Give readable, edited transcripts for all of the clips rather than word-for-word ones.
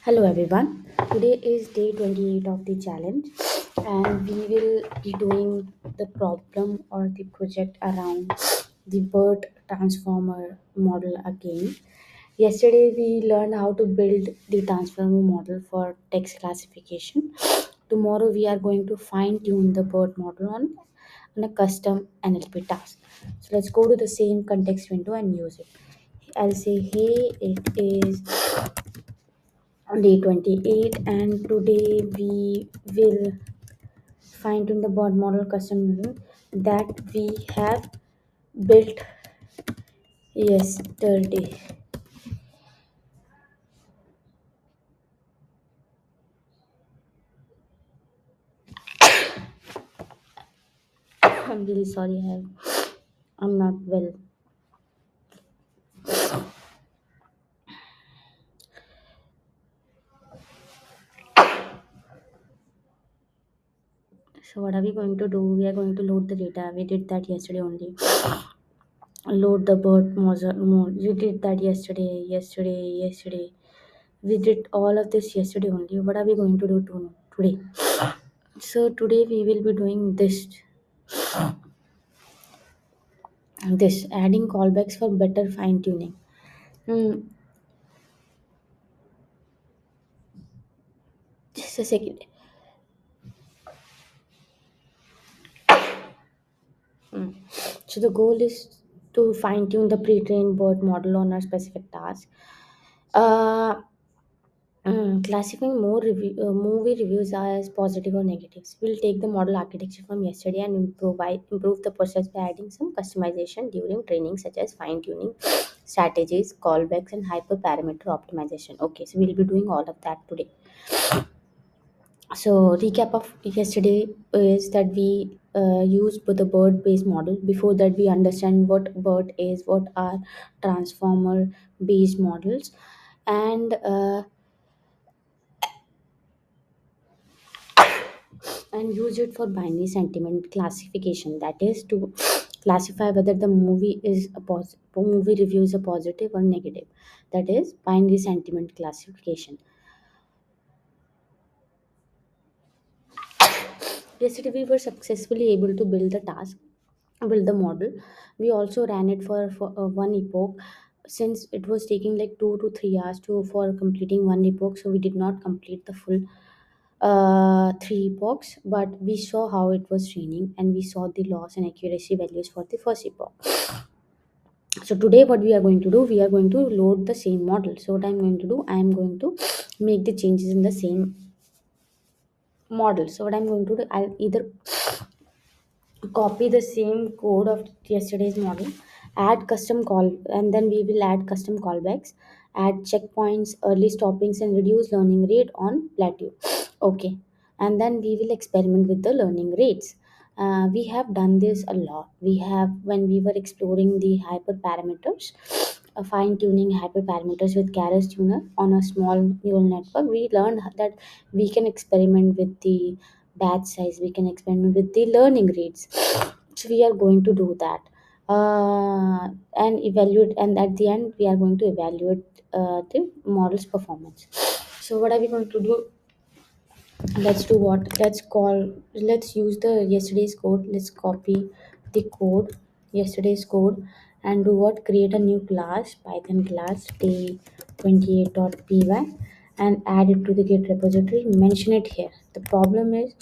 Hello everyone. Today is day 28 of the challenge and we will be doing the problem or the project around the BERT transformer model again. Yesterday we learned how to build the transformer model for text classification. Tomorrow we are going to fine tune the BERT model on a custom NLP task. So let's go to the same context window and use it. I'll say hey, it is day 28 and today we will find in the board model custom model that we have built yesterday. I'm really sorry, I'm not well. So what are we going to do? We are going to load the data. We did that yesterday only. Load the bird mode. You did that yesterday. We did all of this yesterday only. What are we going to do today? So today we will be doing this adding callbacks for better fine tuning. Hmm, just a second. Hmm. So the goal is to fine tune the pre-trained BERT model on a specific task. Uh, Classifying movie reviews as positive or negatives. We'll take the model architecture from yesterday and improve the process by adding some customization during training, such as fine tuning strategies, callbacks, and hyperparameter optimization. Okay, so we'll be doing all of that today. So recap of yesterday is that we used the BERT based model. Before that, we understand what BERT is, what are transformer based models, and use it for binary sentiment classification. That is to classify whether the movie review is a positive or negative. That is binary sentiment classification. Yesterday, we were successfully able to build the model. We also ran it for one epoch since it was taking like 2 to 3 hours for completing one epoch. So we did not complete the full three epochs, but we saw how it was training and we saw the loss and accuracy values for the first epoch. So today, what we are going to do, we are going to load the same model. So what I'm going to do, I'm going to make the changes in the same model. So what I'm going to do, I'll either copy the same code of yesterday's model, add custom call, and then we will add custom callbacks, add checkpoints, early stoppings, and reduce learning rate on plateau. Okay, and then we will experiment with the learning rates. We have done this a lot. We have, when we were exploring the hyperparameters, fine tuning hyperparameters with Keras tuner on a small neural network, we learned that we can experiment with the batch size, we can experiment with the learning rates. So we are going to do that and evaluate, and at the end we are going to evaluate the model's performance. So what are we going to do? Let's do what? Let's use the yesterday's code. Let's copy the code, yesterday's code, and do what? Create a new class, Python class day28.py, and add it to the Git repository. Mention it here. The problem is,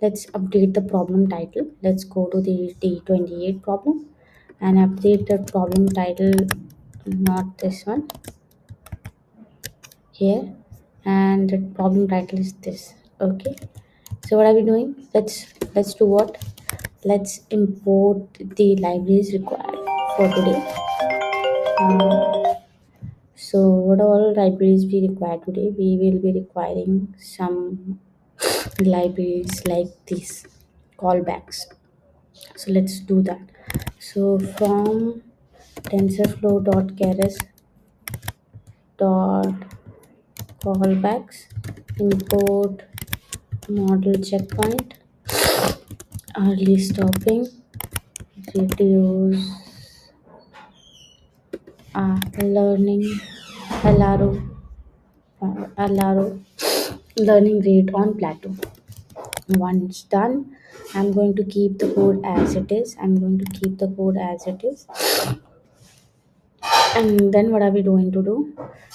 let's update the problem title. Let's go to the D28 problem and update the problem title, not this one, here, and the problem title is this. Okay, so what are we doing? Let's do what? Let's import the libraries required for today. So what all libraries we require today? We will be requiring some libraries like this, callbacks. So let's do that. So from tensorflow.keras dot callbacks, import model checkpoint, early stopping, reduce learning LRO allow learning rate on plateau. Once done, I'm going to keep the code as it is. I'm going to keep the code as it is. And then what are we going to do?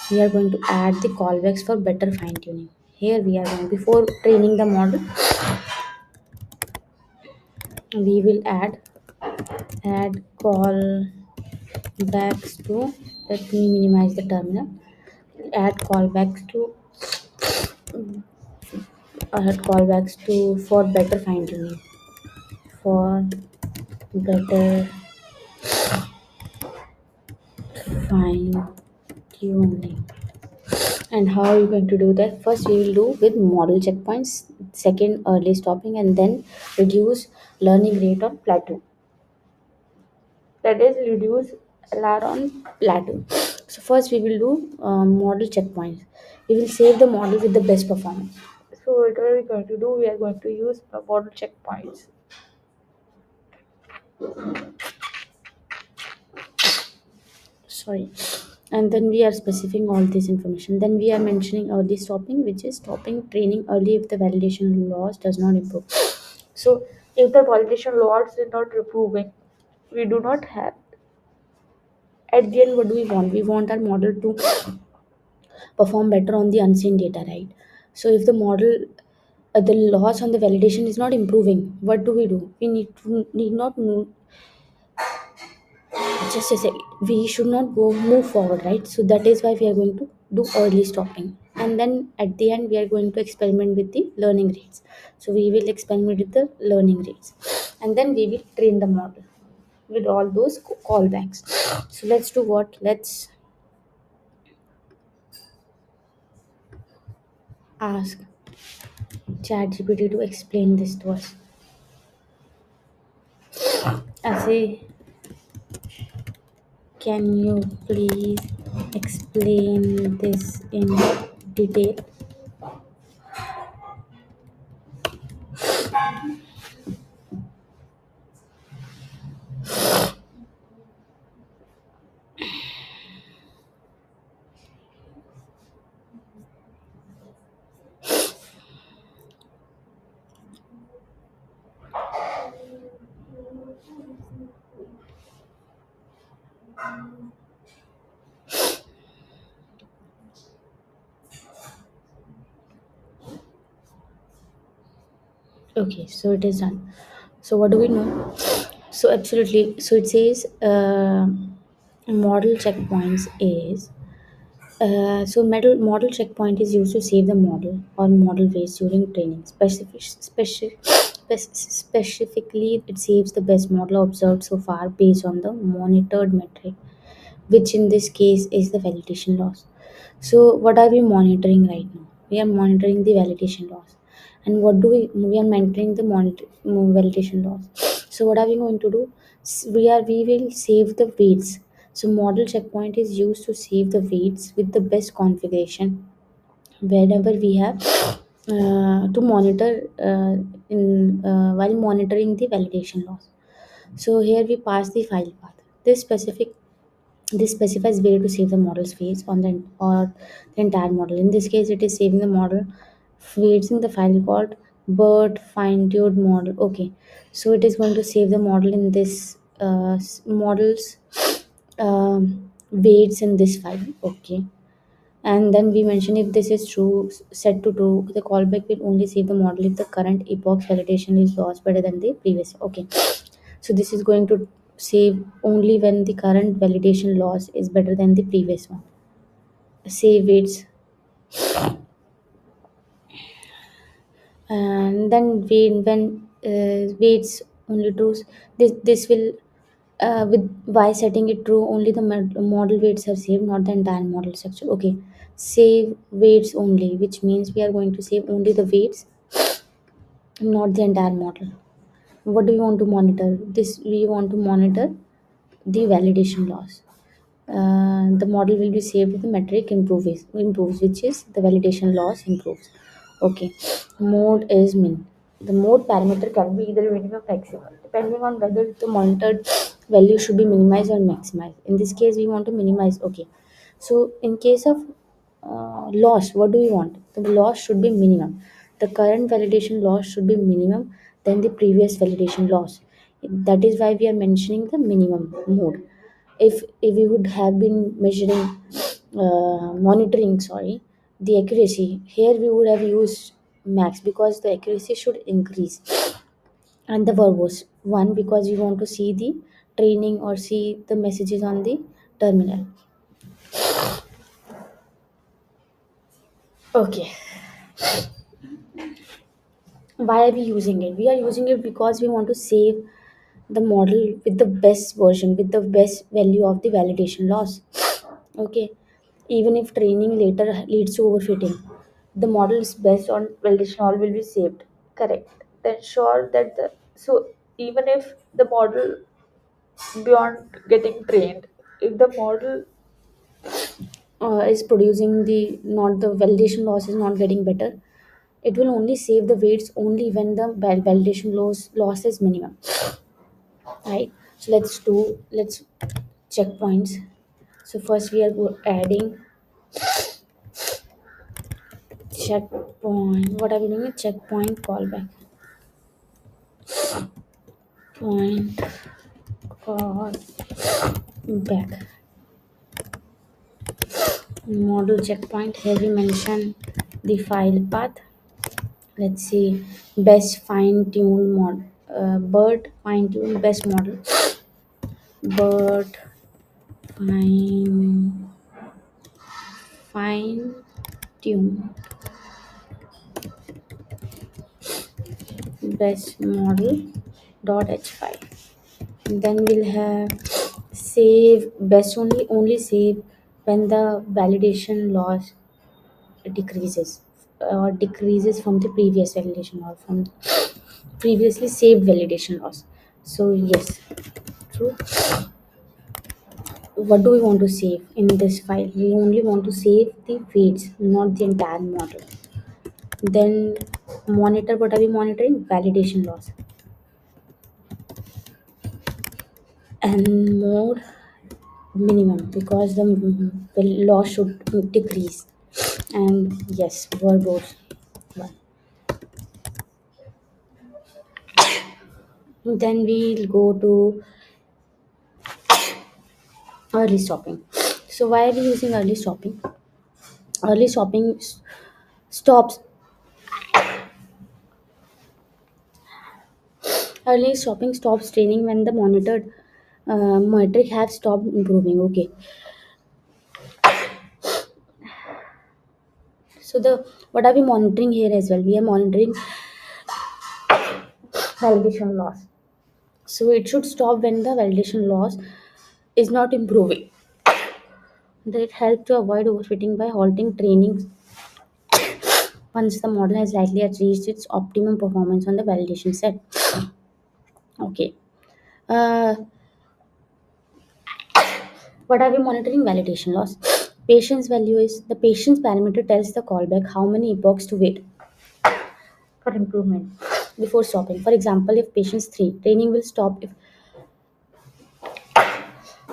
We are going to add the callbacks for better fine tuning. Here we are going, before training the model, we will add callbacks to, let me minimize the terminal. Add callbacks to for better fine tuning. For better fine tuning. And how are you going to do that? First, we will do with model checkpoints, second, early stopping, and then reduce learning rate on plateau. That is, reduce LR on plateau. So, first, we will do model checkpoints. We will save the model with the best performance. So, what are we going to do? We are going to use model checkpoints. Sorry. And then we are specifying all this information. Then we are mentioning early stopping, which is stopping training early if the validation loss does not improve. So if the validation loss is not improving, we do not have, at the end what do we want? We want our model to perform better on the unseen data, right? So if the model the loss on the validation is not improving, what do? We need not move, just a sec. We should not go move forward, right? So that is why we are going to do early stopping, and then at the end we are going to experiment with the learning rates. So we will experiment with the learning rates, and then we will train the model with all those callbacks. So let's do what? Let's ask ChatGPT to explain this to us. I say, can you please explain this in detail? Okay, so it is done. So what do we know? So absolutely. So it says model checkpoints is model checkpoint is used to save the model or model weights during training. Specifically, it saves the best model observed so far based on the monitored metric, which in this case is the validation loss. So, what are we monitoring right now? We are monitoring the validation loss. And what do we are monitoring the validation loss. So, what are we going to do? We will save the weights. So, model checkpoint is used to save the weights with the best configuration whenever we have to monitor in while monitoring the validation loss. So here we pass the file path. This specifies where to save the model's phase on the entire model. In this case, it is saving the model weights in the file called BERT fine-tuned model. Okay, so it is going to save the model in this model's weights in this file. Okay, and then we mention if this is true, set to true, the callback will only save the model if the current epoch validation is lost better than the previous. Okay, so this is going to save only when the current validation loss is better than the previous one. Save weights, and then when weights only true, this will with by setting it true, only the model weights are saved, not the entire model structure. Okay, save weights only, which means we are going to save only the weights, not the entire model. What do you want to monitor? This we want to monitor the validation loss. The model will be saved if the metric improves, which is the validation loss improves. Okay, mode is min. The mode parameter can be either minimum or maximum, depending on whether the monitored value should be minimized or maximized. In this case, we want to minimize. Okay, so in case of loss, what do we want? The loss should be minimum. The current validation loss should be minimum than the previous validation loss. That is why we are mentioning the minimum mode. If we would have been measuring, monitoring, sorry, the accuracy, here we would have used max because the accuracy should increase, and the verbose one because we want to see the training or see the messages on the terminal. Okay, why are we using it? We are using it because we want to save the model with the best version, with the best value of the validation loss. Okay, even if training later leads to overfitting, the model is based on validation all will be saved. Correct. Then sure that the, so even if the model beyond getting trained, if the model is producing the not the validation loss is not getting better, it will only save the weights only when the validation loss is minimum, right? So let's check points. So first we are adding checkpoint. What are we doing? Checkpoint callback. Point call back. Model checkpoint. Here we mention the file path. Let's see. Best fine tune mod. BERT fine tune best model. BERT fine fine tune best model dot h5. Then we'll have save best only save when the validation loss decreases, or decreases from the previous validation or from previously saved validation loss. So yes, true. What do we want to save in this file? We only want to save the weights, not the entire model. Then monitor, what are we monitoring? Validation loss. And mode minimum because the loss should decrease. And yes, verbose one. Then we'll go to early stopping. So why are we using early stopping? Early stopping stops early stopping stops training when the monitored metric have stopped improving. Okay, so the what are we monitoring here as well? We are monitoring validation loss. So it should stop when the validation loss is not improving. That help to avoid overfitting by halting training once the model has likely reached its optimum performance on the validation set. Okay. Uh, what are we monitoring? Validation loss. Patience value is the patience parameter tells the callback how many epochs to wait for improvement before stopping. For example, if patience 3, training will stop if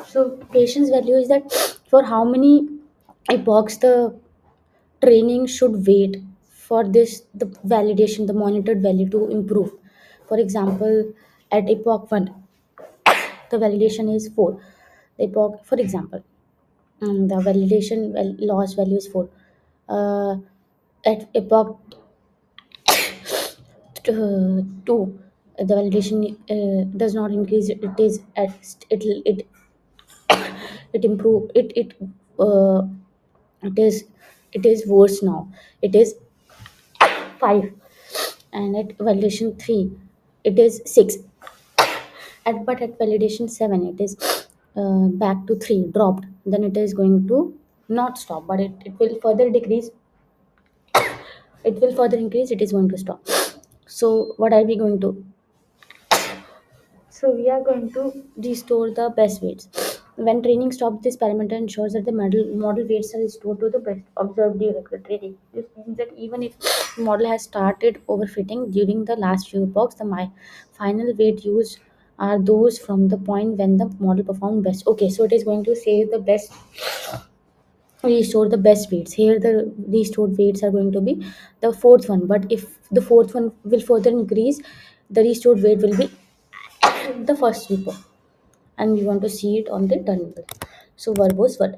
so. Patience value is that for how many epochs the training should wait for this the validation, the monitored value to improve. For example, at epoch 1 the validation is 4. The epoch, for example, the validation loss value is 4. uh, at epoch 2 the validation does not increase, it is at it improve uh, it is it is worse now, it is 5. And at validation 3 it is 6. But at validation 7 it is back to 3, dropped. Then it is going to not stop, but it will further decrease, it will further increase, it is going to stop. So what are we going to, so we are going to restore the best weights. When training stops, this parameter ensures that the model weights are restored to the best observed during the training. This means that even if the model has started overfitting during the last few epochs, the final weight used are those from the point when the model performed best. Okay, so it is going to save the best restore the best weights. Here the restored weights are going to be the fourth one, but if the fourth one will further increase, the restored weight will be the first repo, and we want to see it on the terminal. So verbose for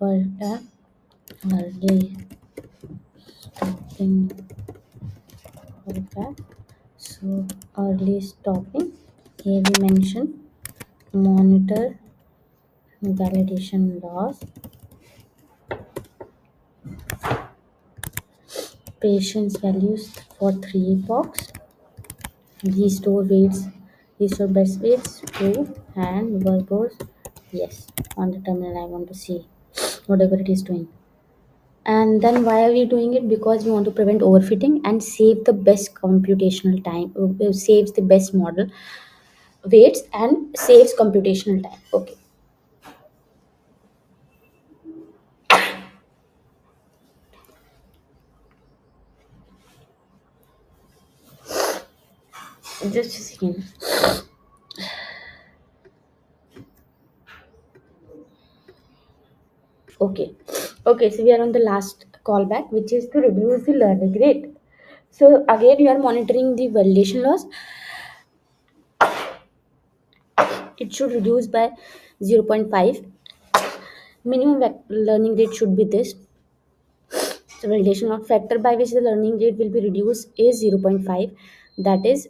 early stopping callback. So early stopping, here we mention monitor validation loss, patience values for 3 epochs, restore weights, restore best weights true, and verbose yes. On the terminal I want to see whatever it is doing. And then why are we doing it? Because we want to prevent overfitting and save the best computational time, saves the best model weights and saves computational time. Okay, just a second. Okay, okay, so we are on the last callback, which is to reduce the learning rate. So again, you are monitoring the validation loss. It should reduce by 0.5. Minimum learning rate should be this. So validation loss factor by which the learning rate will be reduced is 0.5. That is,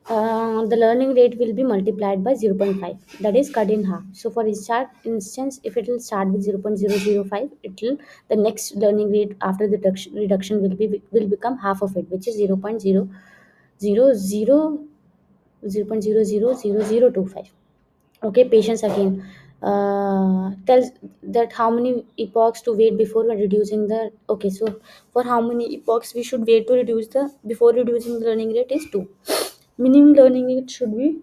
the learning rate will be multiplied by 0.5, that is cut in half. So for each chart instance, if it will start with 0.005, it will, the next learning rate after the reduction will become half of it, which is 0.0000025. Okay, patience again tells that how many epochs to wait before reducing the. Okay, so for how many epochs we should wait to reduce the before reducing the learning rate is 2. Minimum learning rate should be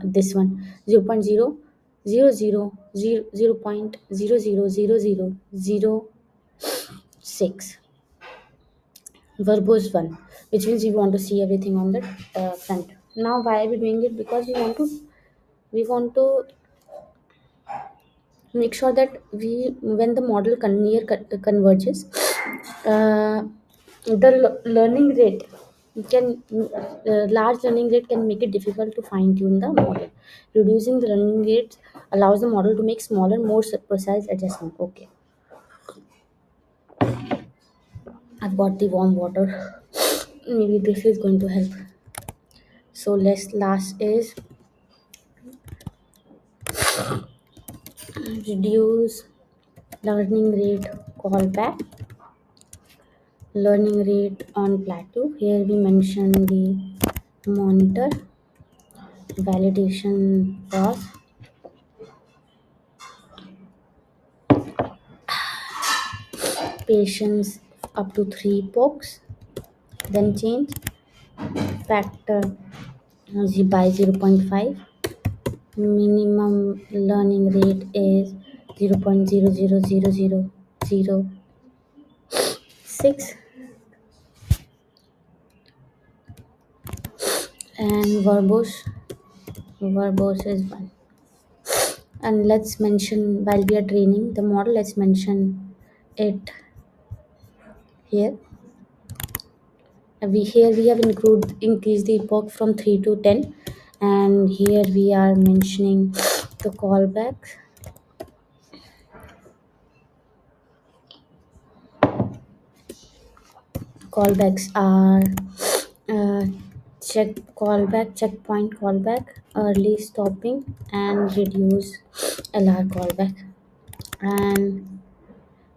this one, 0.000000006 verbose one, which means we want to see everything on the front. Now why are we doing it? Because we want to make sure that we, when the model converges, uh, the learning rate can, large learning rate can make it difficult to fine tune the model. Reducing the learning rate allows the model to make smaller, more precise adjustment. Okay, I've got the warm water. Maybe this is going to help. So let's last is reduce learning rate callback. Learning rate on plateau, here we mention the monitor validation loss, patience up to 3 epochs, then change factor by 0.5. Minimum learning rate is 0.0000006, and verbose is 1. And let's mention, while we are training the model, let's mention it here. We have increased the epoch from 3 to 10, and here we are mentioning the callbacks. Callbacks are uh, checkpoint callback, early stopping, and reduce LR callback, and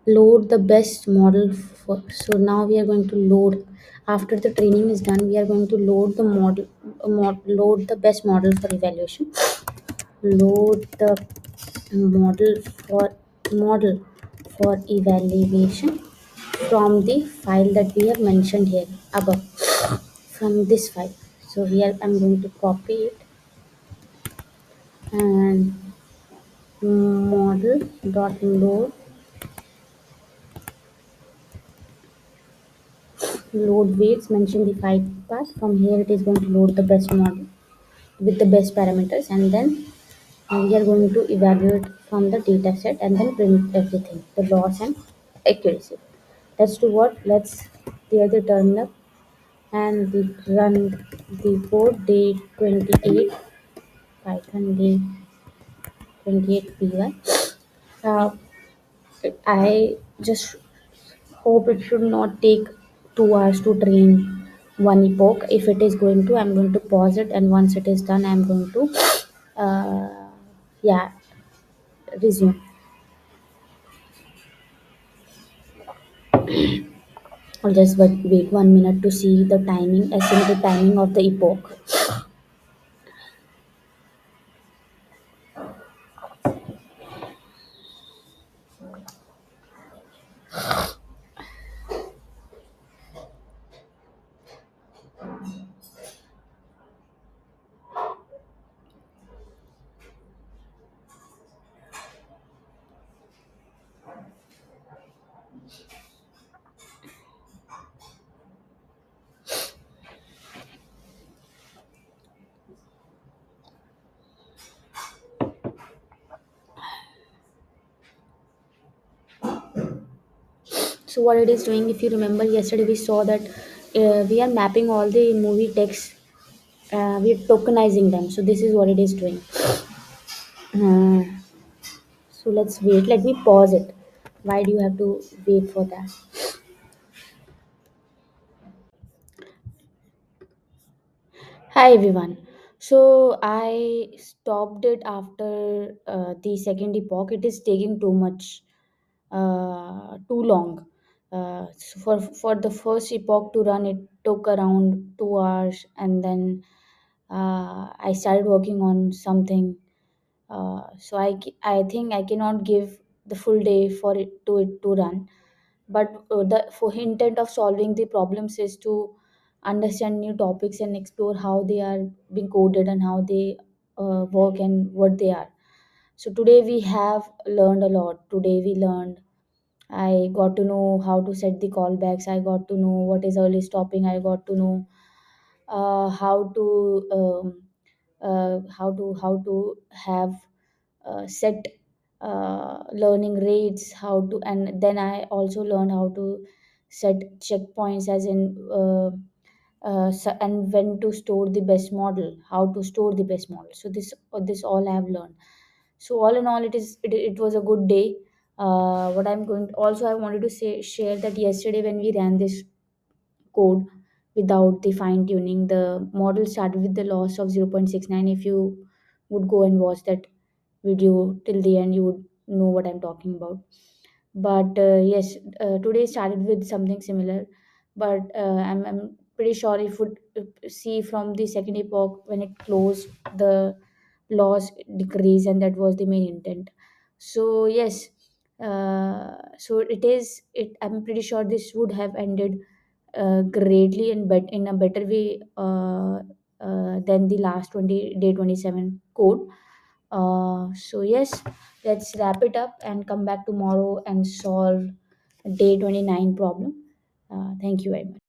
load the best model for. So now we are going to load, after the training is done, we are going to load the load the best model for evaluation. Load the model for model for evaluation from the file that we have mentioned here above, from this file. So here I'm going to copy it, and model dot load weights, mention the file path. From here it is going to load the best model with the best parameters, and then And we are going to evaluate from the data set and then print everything, the loss and accuracy. Let's do what? Let's clear the terminal and we run the code day 28, Python day 28 P1. Uh, I just hope it should not take 2 hours to train one epoch. If it is going to, I'm going to pause it, and once it is done, I'm going to, yeah, resume. I'll just wait 1 minute to see the timing, estimated timing of the epoch. So what it is doing, if you remember yesterday, we saw that we are mapping all the movie text. We are tokenizing them. So this is what it is doing. Uh, so let's wait. Let me pause it. Why do you have to wait for that? Hi everyone. So I stopped it after the second epoch. It is taking too much, too long. For the first epoch to run, it took around 2 hours, and then I started working on something. I think I cannot give the full day for it to run, but the for intent of solving the problems is to understand new topics and explore how they are being coded and how they work and what they are. So today we have learned a lot. Today we learned, I got to know how to set the callbacks. I got to know what is early stopping. I got to know how to how to have set learning rates, how to, and then I also learned how to set checkpoints, as in and when to store the best model, how to store the best model. So this all I have learned. So all in all, it was a good day. What I'm going also, I wanted to say share that yesterday when we ran this code without the fine tuning, the model started with the loss of 0.69. If you would go and watch that video till the end, you would know what I'm talking about. But yes, today started with something similar, but I'm pretty sure if would see from the second epoch when it closed, the loss decrease, and that was the main intent. So yes, so I'm pretty sure this would have ended greatly and in a better way than the last 20 day 27 code. So yes, let's wrap it up and come back tomorrow and solve day 29 problem. Thank you very much.